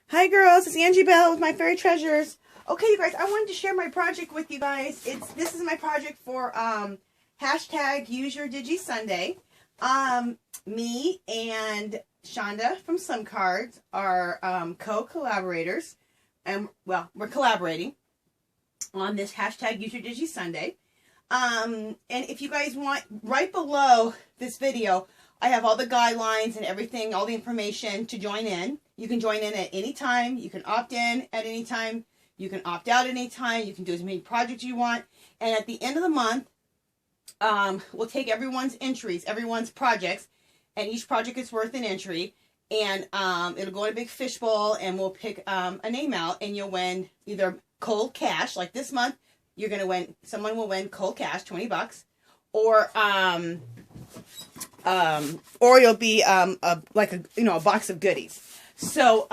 Hi girls, it's Angie Bell with My Fairy Treasures. Okay, you guys, I wanted to share my project with you guys. This is my project for hashtag Use Your DIGI'S Sunday. Me and Shonda from SLIMcards are co-collaborators, and well, we're collaborating on this hashtag Use Your DIGI'S Sunday. And if you guys want, right below this video, I have all the guidelines and everything, all the information to join in. You can join in at any time. You can opt in at any time. You can opt out at any time. You can do as many projects you want. And at the end of the month, we'll take everyone's entries, everyone's projects, and each project is worth an entry. And it'll go in a big fishbowl, and we'll pick a name out, and you'll win either cold cash, like this month, you're going to win, someone will win cold cash, $20, or you'll be like a box of goodies. So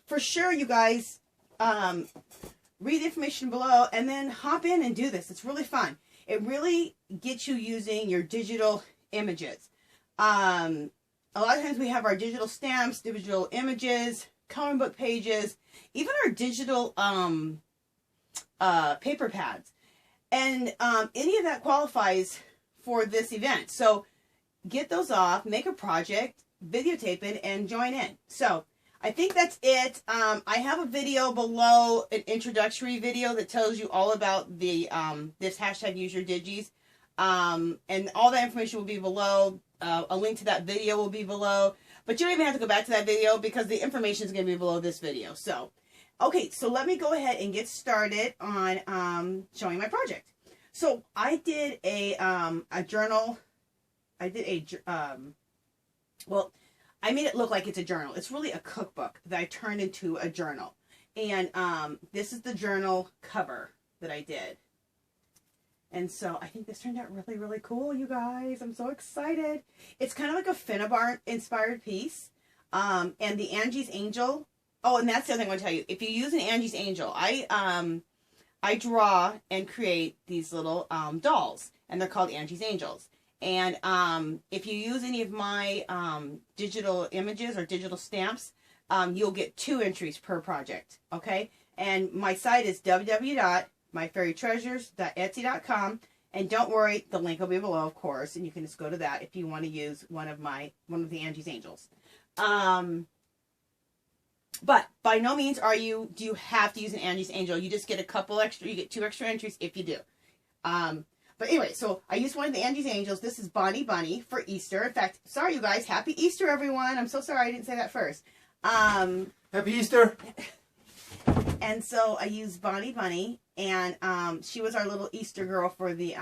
for sure, you guys read the information below and then hop in and do this. It's really fun. It really gets you using your digital images. A lot of times we have our digital stamps, digital images, coloring book pages, even our digital paper pads, and any of that qualifies for this event. So get those off, make a project, videotape it, and join in. So I think that's it. I have a video below, an introductory video that tells you all about the this hashtag Use Your Digis, and all that information will be below. A link to that video will be below, but you don't even have to go back to that video because the information is going to be below this video. So okay, so let me go ahead and get started on showing my project. So I did a journal. I did well, I made it look like it's a journal. It's really a cookbook that I turned into a journal. And this is the journal cover that I did. And so I think this turned out really, really cool, you guys. I'm so excited. It's kind of like a Finnabar inspired piece. And the Angie's Angel. Oh, and that's the other thing I want to tell you. If you use an Angie's Angel, I draw and create these little dolls. And they're called Angie's Angels. And if you use any of my digital images or digital stamps, you'll get 2 entries per project, okay? And my site is www.myfairytreasures.etsy.com. And don't worry, the link will be below, of course, and you can just go to that if you want to use one of the Angie's Angels. But by no means do you have to use an Angie's Angel. You just get a couple extra, you get 2 extra entries if you do. But anyway, so I used one of the Angie's Angels. This is Bonnie Bunny for Easter. In fact, sorry, you guys. Happy Easter, everyone. I'm so sorry I didn't say that first. Happy Easter. And so I used Bonnie Bunny, and she was our little Easter girl for the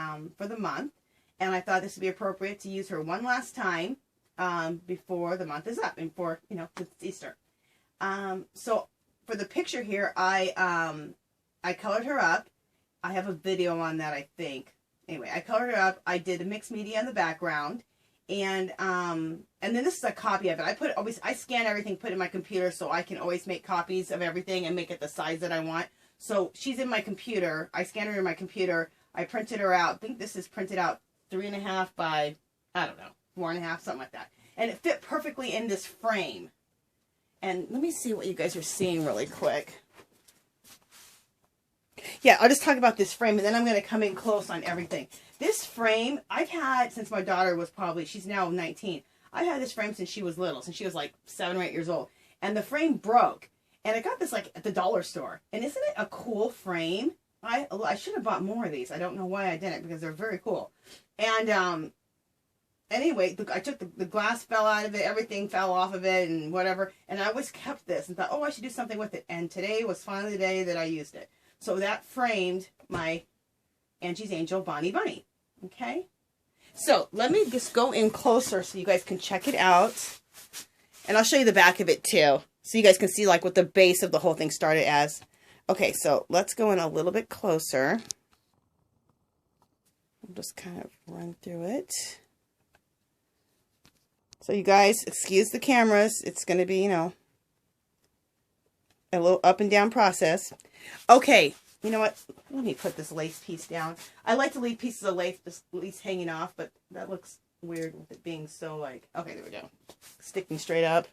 month. And I thought this would be appropriate to use her one last time before the month is up and for, it's Easter. So for the picture here, I colored her up. I have a video on that, I think. Anyway, I colored it up. I did a mixed media in the background, and then this is a copy of it. I scan everything, put it in my computer, so I can always make copies of everything and make it the size that I want. So she's in my computer. I scanned her in my computer. I printed her out. I think this is printed out 3.5 by, I don't know, 4.5, something like that. And it fit perfectly in this frame. And let me see what you guys are seeing really quick. Yeah, I'll just talk about this frame, and then I'm going to come in close on everything. This frame, I've had since my daughter was she's now 19. I've had this frame since she was little, since she was like 7 or 8 years old. And the frame broke. And I got this like at the dollar store. And isn't it a cool frame? I should have bought more of these. I don't know why I didn't, because they're very cool. And anyway, I took the glass fell out of it. Everything fell off of it and whatever. And I always kept this and thought, oh, I should do something with it. And today was finally the day that I used it. So that framed my Angie's Angel Bonnie Bunny. Okay? So let me just go in closer so you guys can check it out. And I'll show you the back of it too. So you guys can see like what the base of the whole thing started as. Okay, so let's go in a little bit closer. I'll just kind of run through it. So you guys, excuse the cameras. It's going to be, a little up and down process. Okay, you know what? Let me put this lace piece down. I like to leave pieces of lace hanging off, but that looks weird with it being so like, okay, there we go. Sticking straight up.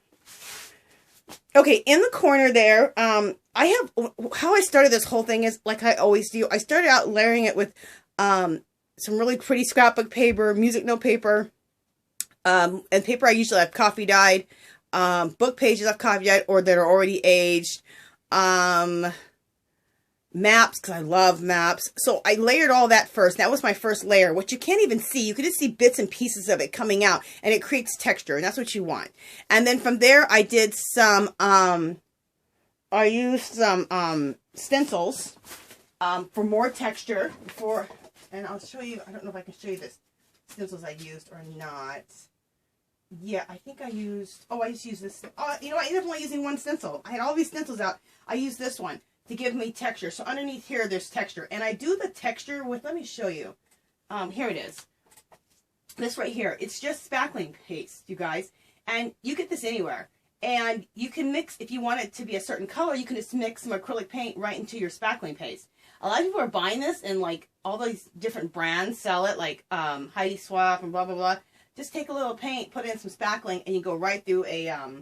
Okay, in the corner there, I have, how I started this whole thing is like I always do. I started out layering it with some really pretty scrapbook paper, music note paper, and paper I usually have coffee dyed, book pages I've coffee dyed or that are already aged, maps, because I love maps. So I layered all that first. That was my first layer, which you can't even see. You can just see bits and pieces of it coming out, and it creates texture, and that's what you want. And then from there, I did some, I used some stencils for more texture. And I'll show you, I don't know if I can show you this stencils I used or not. Yeah, I think I used, I just used this. You know what, I ended up only using one stencil. I had all these stencils out. I used this one to give me texture. So underneath here, there's texture. And I do the texture with, let me show you. Here it is. This right here. It's just spackling paste, you guys. And you get this anywhere. And you can mix, if you want it to be a certain color, you can just mix some acrylic paint right into your spackling paste. A lot of people are buying this, and like all these different brands sell it, like Heidi Swap and blah, blah, blah. Just take a little paint, put in some spackling, and you go right through a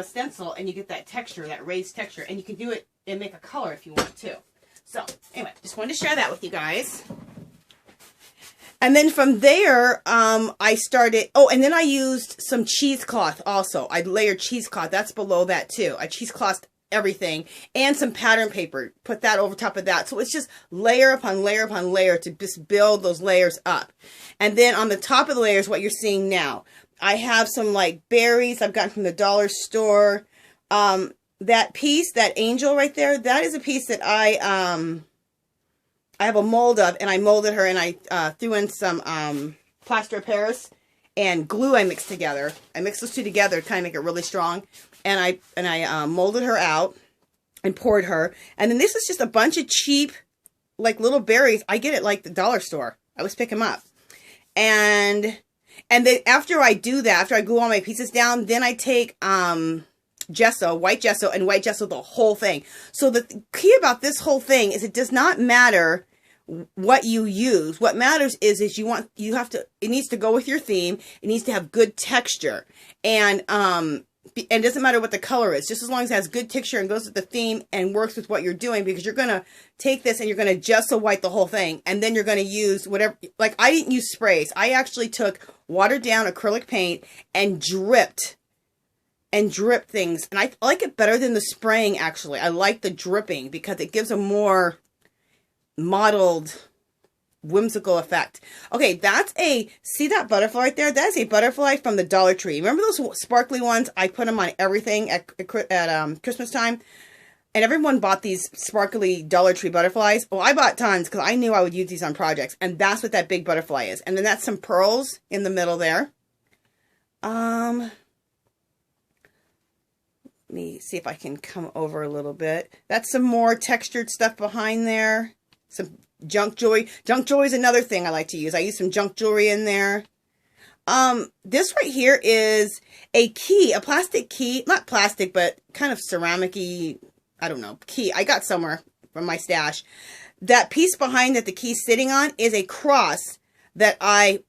stencil, and you get that texture, that raised texture. And you can do it and make a color if you want to. So, anyway, just wanted to share that with you guys. And then from there, I started, and then I used some cheesecloth also. I layered cheesecloth. That's below that too. I cheeseclothed everything, and some pattern paper. Put that over top of that. So it's just layer upon layer upon layer to just build those layers up. And then on the top of the layers, what you're seeing now, I have some like berries I've gotten from the dollar store. That piece, that angel right there, that is a piece that I have a mold of, and I molded her, and I threw in some plaster of Paris and glue I mixed together. I mixed those two together to kind of make it really strong. And I molded her out and poured her. And then this is just a bunch of cheap, like little berries. I get it like the dollar store. I always pick them up. And then after I do that, after I glue all my pieces down, then I take gesso, white gesso, and white gesso the whole thing. So the key about this whole thing is it does not matter what you use. What matters is it needs to go with your theme. It needs to have good texture. And it doesn't matter what the color is, just as long as it has good texture and goes with the theme and works with what you're doing, because you're going to take this and you're going to gesso white the whole thing. And then you're going to use whatever, like I didn't use sprays. I actually took watered down acrylic paint and dripped things. And I like it better than the spraying, actually. I like the dripping because it gives a more mottled, whimsical effect. Okay, see that butterfly right there? That's a butterfly from the Dollar Tree. Remember those sparkly ones? I put them on everything at Christmas time. And everyone bought these sparkly Dollar Tree butterflies. Well, I bought tons because I knew I would use these on projects. And that's what that big butterfly is. And then that's some pearls in the middle there. Let me see if I can come over a little bit. That's some more textured stuff behind there. Some junk jewelry. Junk jewelry is another thing I like to use. I use some junk jewelry in there. This right here is a key, a plastic key. Not plastic, but kind of ceramic-y, I don't know, key. I got somewhere from my stash. That piece behind that the key's sitting on is a cross that I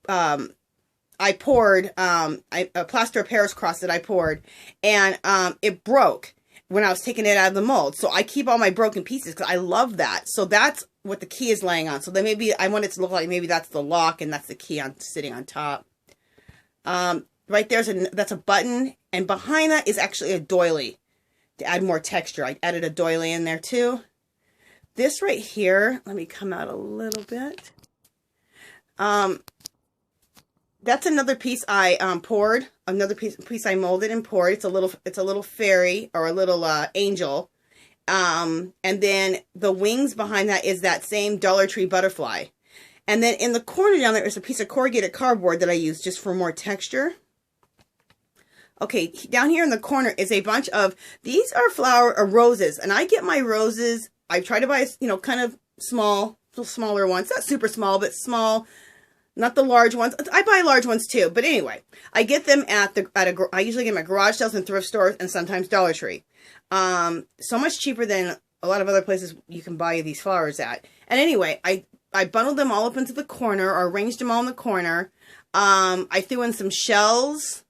poured, a plaster of Paris cross that I poured, and it broke when I was taking it out of the mold. So I keep all my broken pieces because I love that. So that's what the key is laying on. So then maybe I want it to look like maybe that's the lock and that's the key sitting on top. Right that's a button, and behind that is actually a doily to add more texture. I added a doily in there too. This right here, let me come out a little bit. That's another piece I poured. Another piece I molded and poured. It's a little fairy or a little angel. And then the wings behind that is that same Dollar Tree butterfly. And then in the corner down there is a piece of corrugated cardboard that I use just for more texture. Okay, down here in the corner is a bunch of, these are roses. And I get my roses, I try to buy, kind of smaller ones. Not super small, but small. Not the large ones. I buy large ones too. But anyway, I get them I usually get them at garage sales and thrift stores and sometimes Dollar Tree. So much cheaper than a lot of other places you can buy these flowers at. And anyway, I bundled them all up into the corner, or arranged them all in the corner. I threw in some shells.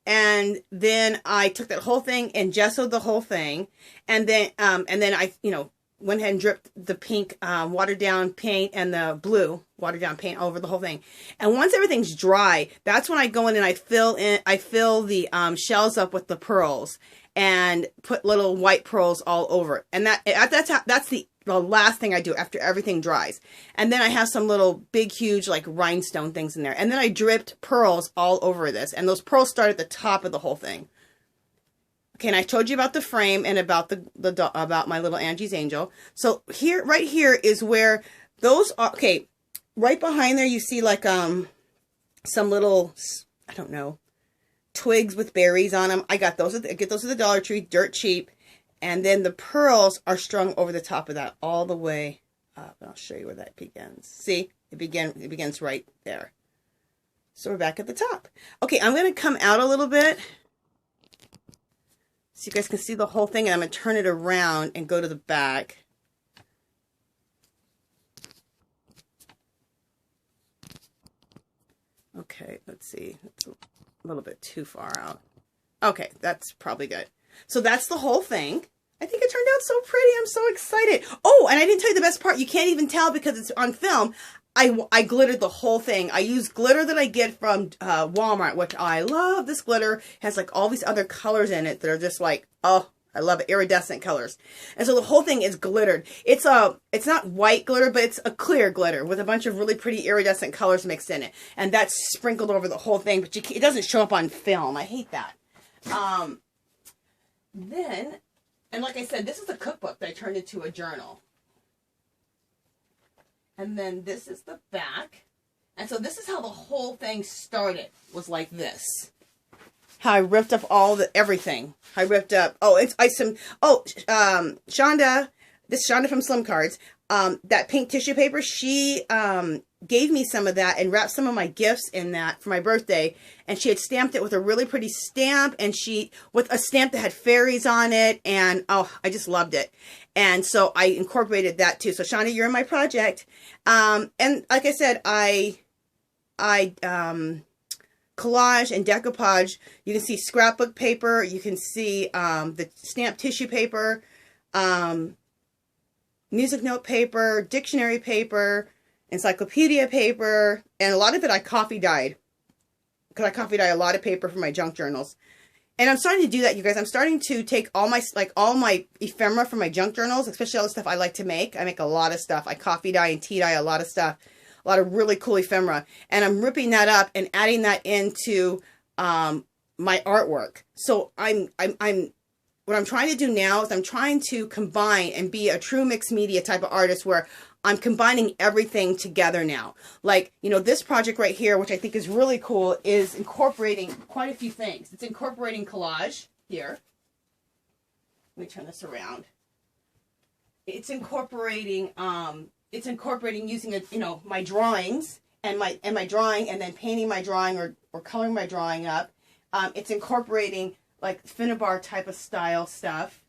and then I took that whole thing and gessoed the whole thing, and then I, went ahead and dripped the pink watered down paint and the blue watered down paint over the whole thing. And once everything's dry, that's when I go in and I fill the shells up with the pearls and put little white pearls all over it. And that's the last thing I do after everything dries. And then I have some little big, huge, like rhinestone things in there. And then I dripped pearls all over this. And those pearls start at the top of the whole thing. Okay, and I told you about the frame and about about my little Angie's Angel. So here, right here is where those are. Okay, right behind there you see like some little, I don't know, twigs with berries on them. I got those. I get those at the Dollar Tree, dirt cheap. And then the pearls are strung over the top of that all the way up. I'll show you where that begins. See, it begins right there. So we're back at the top. Okay, I'm going to come out a little bit so you guys can see the whole thing, and I'm going to turn it around and go to the back. Okay, let's see. That's a little bit too far out. Okay, that's probably good. So that's the whole thing. I think it turned out so pretty. I'm so excited. Oh, and I didn't tell you the best part. You can't even tell because it's on film. I glittered the whole thing. I used glitter that I get from Walmart, which I love. This glitter has like all these other colors in it that are just like, oh, I love it. Iridescent colors. And so the whole thing is glittered. It's not white glitter, but it's a clear glitter with a bunch of really pretty iridescent colors mixed in it. And that's sprinkled over the whole thing, but it doesn't show up on film. I hate that. Then, and like I said, this is a cookbook that I turned into a journal. And then this is the back. And so this is how the whole thing started, was like this. How I ripped up everything. I ripped up, Shonda, this is Shonda from SLIMcards. That pink tissue paper, she gave me some of that and wrapped some of my gifts in that for my birthday. And she had stamped it with a really pretty stamp, and with a stamp that had fairies on it. And oh, I just loved it. And so I incorporated that too. So Shonda, you're in my project. And like I said, I collage and decoupage. You can see scrapbook paper. You can see the stamped tissue paper, music note paper, dictionary paper, encyclopedia paper, and a lot of it I coffee dyed. Because I coffee dye a lot of paper for my junk journals. And I'm starting to do that, you guys. I'm starting to take all my ephemera from my junk journals, especially all the stuff I like to make. I make a lot of stuff. I coffee dye and tea dye a lot of stuff. A lot of really cool ephemera. And I'm ripping that up and adding that into my artwork. So what I'm trying to do now is I'm trying to combine and be a true mixed media type of artist where I'm combining everything together now. Like, this project right here, which I think is really cool, is incorporating quite a few things. It's incorporating collage here. Let me turn this around. It's incorporating using my drawings and my drawing, and then painting my drawing or coloring my drawing up. It's incorporating like Finnabar type of style stuff.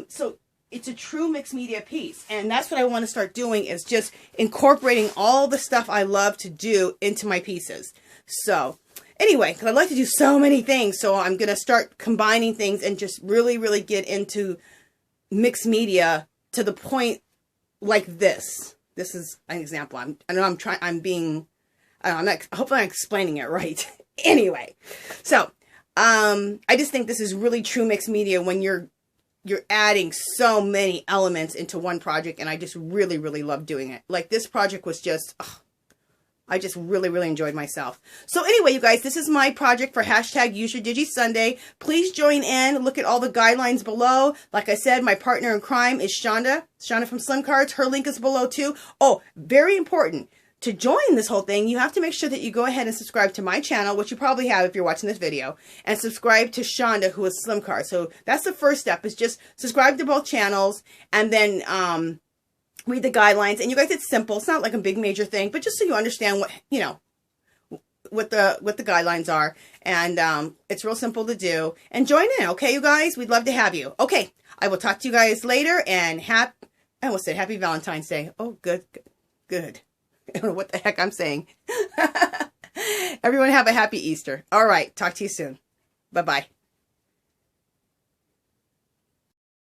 So it's a true mixed media piece, and that's what I want to start doing, is just incorporating all the stuff I love to do into my pieces. So anyway, because I like to do so many things, so I'm going to start combining things and just really, really get into mixed media to the point like this. This is an example. Hopefully I'm explaining it right. Anyway, so I just think this is really true mixed media when you're adding so many elements into one project, and I just really, really love doing it. Like, this project was just, I just really, really enjoyed myself. So anyway, you guys, this is my project for hashtag Use Your DIGI'S Sunday. Please join in. Look at all the guidelines below. Like I said, my partner in crime is Shonda from SLIMcards. Her link is below too. Oh, very important. To join this whole thing, you have to make sure that you go ahead and subscribe to my channel, which you probably have if you're watching this video, and subscribe to Shonda, who is SLIMcards. So that's the first step, is just subscribe to both channels, and then read the guidelines. And you guys, it's simple. It's not like a big major thing, but just so you understand what the guidelines are. And it's real simple to do. And join in, okay, you guys? We'd love to have you. Okay, I will talk to you guys later, and I almost said Happy Valentine's Day. Oh, good. I don't know what the heck I'm saying. Everyone have a happy Easter. All right. Talk to you soon. Bye-bye.